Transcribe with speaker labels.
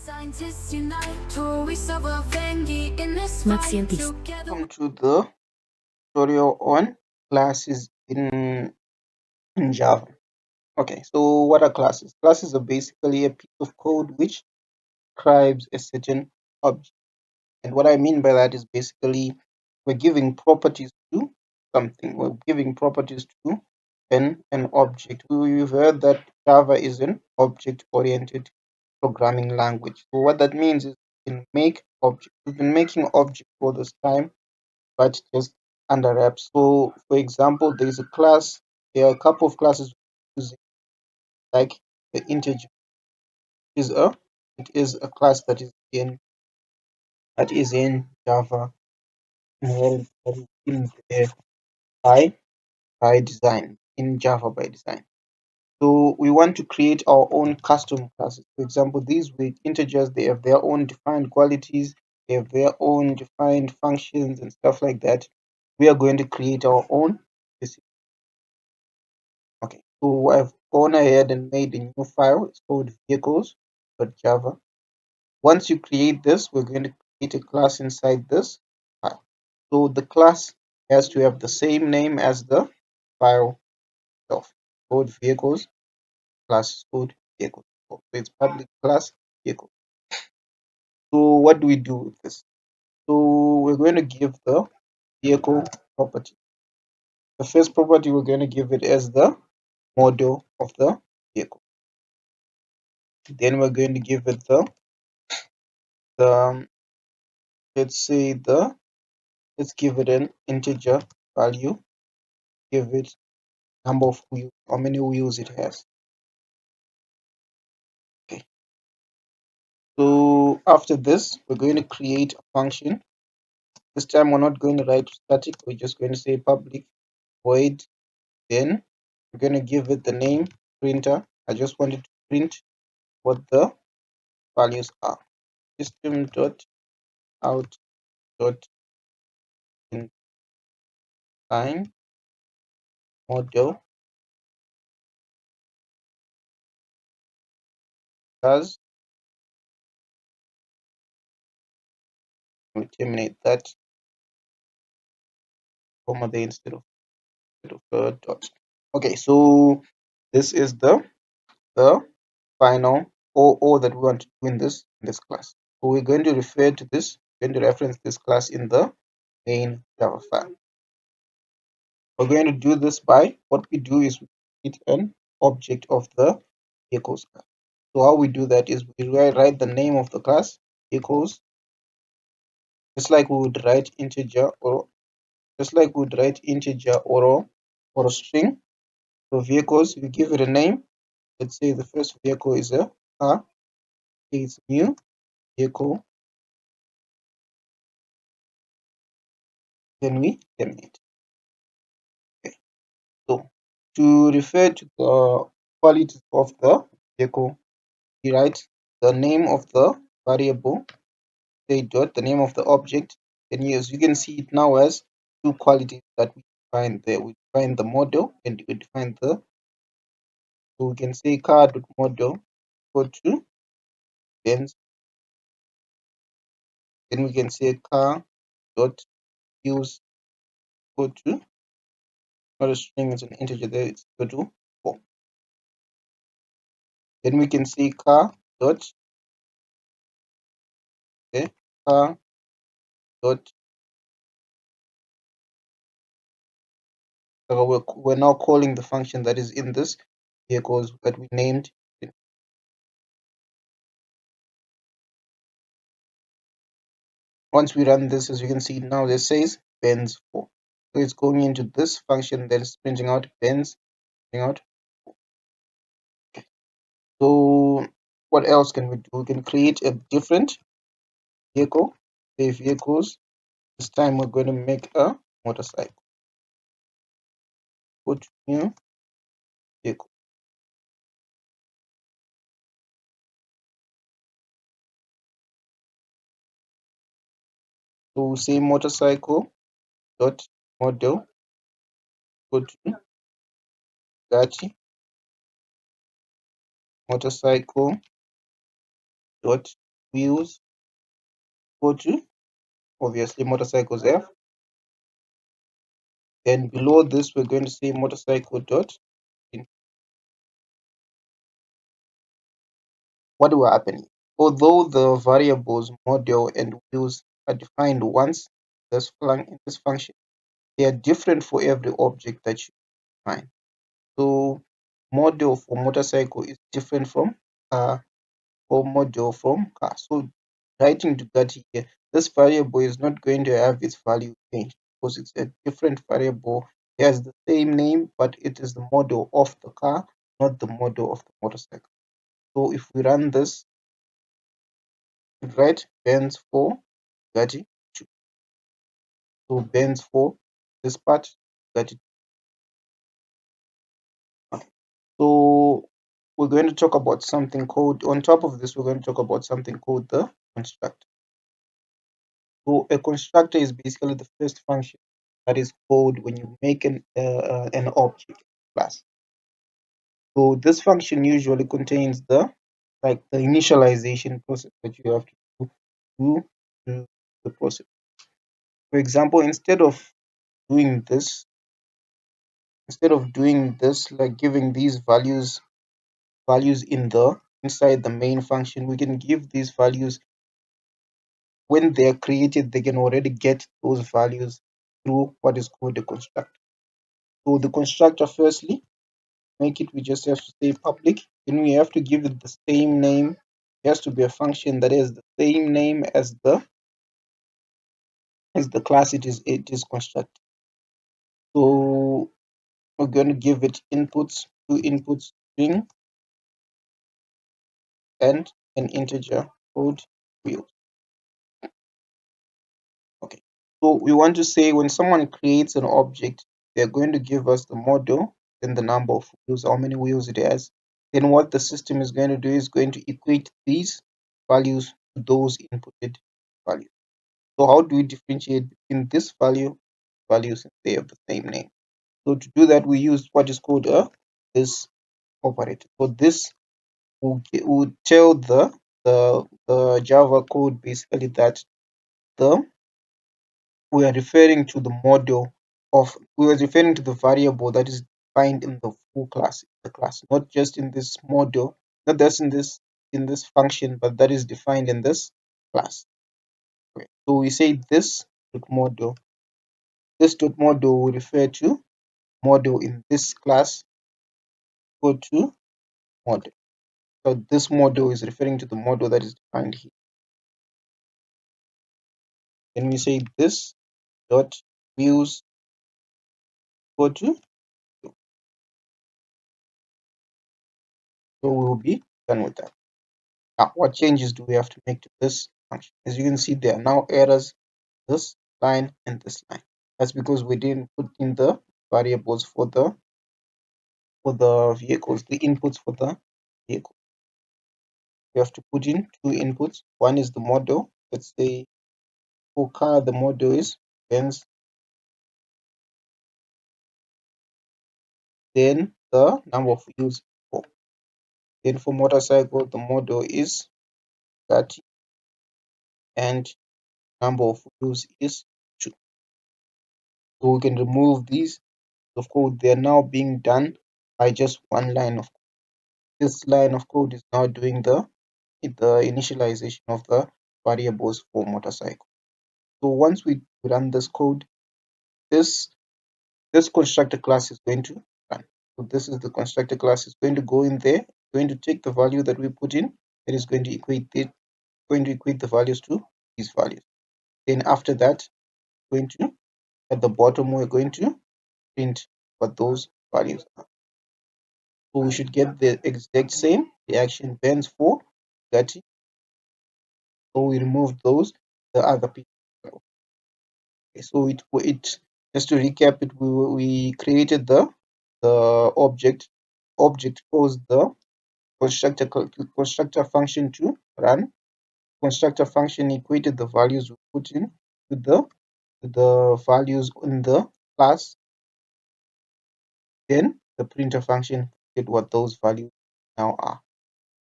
Speaker 1: Scientists unite to resolve vengi in this
Speaker 2: Math
Speaker 1: fight
Speaker 2: scientist.
Speaker 1: together.
Speaker 3: Welcome to the tutorial on classes in Java. Okay, so what are classes? Classes are basically a piece of code which describes a certain object. And what I mean by that is basically we're giving properties to something. We're giving properties to an object. We've heard that Java is an object-oriented programming language. So what that means is we can make objects. We've been making objects for this time, but just under wraps. So for example, there is a class, there are a couple of classes using like the integer is a it is a class that is in Java inherent that is in there by design in Java by design. So we want to create our own custom classes. For example, these with integers, they have their own defined qualities, they have their own defined functions and stuff like that. We are going to create our own. Okay, so I've gone ahead and made a new file. It's called vehicles.java. Once you create this, we're going to create a class inside this file. So the class has to have the same name as the file itself. Code vehicles class code vehicle. So it's public class vehicle. So what do we do with this? So we're going to give the vehicle property. The first property we're going to give it as the model of the vehicle. Then we're going to give it the let's give it an integer value, give it number of wheels, how many wheels it has. Okay, so after this we're going to create a function. This time we're not going to write static, we're just going to say public void. Then we're going to give it the name printer. I just wanted to print what the values are. System dot out dot line model does. We terminate that comma there instead of dot. Okay, so this is the final or that we want to do in this class. So we're going to refer to this, we're going to reference this class in the main Java file. We're going to do this by what we do is we create an object of the vehicles class. So how we do that is we write the name of the class vehicles, just like we would write integer or or a string. So vehicles, we give it a name. Let's say the first vehicle is a car. It's new vehicle. Then we terminate. Okay. So to refer to the quality of the vehicle, we write the name of the variable, say dot the name of the object. Then yes, you can see it now as two qualities that we define there. We define the model and we define the, so we can say car dot model equal to Benz. Then we can say car dot use equal to, not a string, it's an integer there, it's equal to 4. Then we can say car dot car dot, so we're now calling the function that is in this vehicles that we named. Once we run this, as you can see now, this says Benz 4. So it's going into this function that is printing out Benz, printing out. So what else can we do? We can create a different vehicle, say vehicles. This time we're going to make a motorcycle. Put new vehicle. So say motorcycle dot model equal to Gachi motorcycle dot wheels equal to obviously motorcycles F. Then below this, we're going to say motorcycle dot in. What will happen? Although the variables model and wheels are defined once in this function, they are different for every object that you define. So model for motorcycle is different from or model from car. So writing to that here, this variable is not going to have its value changed because it's a different variable. It has the same name, but it is the model of the car, not the model of the motorcycle. So if we run this, we write Benz for Bugatti 2. So Benz for this part, Bugatti. Okay. So we're going to talk about something called, on top of this, we're going to talk about something called the constructor. So a constructor is basically the first function that is called when you make an object class. So this function usually contains the initialization process that you have to do through the process. For example, instead of doing this, like giving these values inside the main function, we can give these values when they are created. They can already get those values through what is called the constructor. So the constructor, firstly, we just have to say public. Then we have to give it the same name. It has to be a function that has the same name as the class it is constructed. So we're going to give it two inputs, string and an integer called wheel. Okay. So we want to say when someone creates an object, they're going to give us the model, then the number of wheels, how many wheels it has. Then what the system is going to do is going to equate these values to those inputted values. So how do we differentiate between this values if they have the same name? So to do that, we use what is called this operator. So this will tell the Java code basically that the we are referring to the variable that is defined in the full class, not just in this model, not just in this function, but that is defined in this class. Okay. So we say this dot model. This dot model will refer to model in this class. Go to model. So this model is referring to the model that is defined here. Then we say this dot views go to. So we will be done with that. Now, what changes do we have to make to this function? As you can see, there are now errors this line and this line. That's because we didn't put in the variables for the vehicles, the inputs for the vehicle. We have to put in two inputs. One is the model. Let's say for car, the model is Benz. Then the number of wheels 4. Then for motorcycle, the model is 30 and number of wheels is 2. So we can remove these of code. They are now being done by just one line of code. This line of code is now doing the initialization of the variables for motorcycle. So once we run this code, this constructor class is going to run. So this is the constructor class is going to go in there, going to take the value that we put in, it is going to equate the values to these values. Then after that, going to at the bottom we're going to print what those values are. So we should get the exact same reaction bends for 30. So we remove those, the other people. Okay, so it just to recap it, we created the object calls the constructor function to run. Constructor function equated the values we put in to the values in the class. Then the printer function did what those values now are.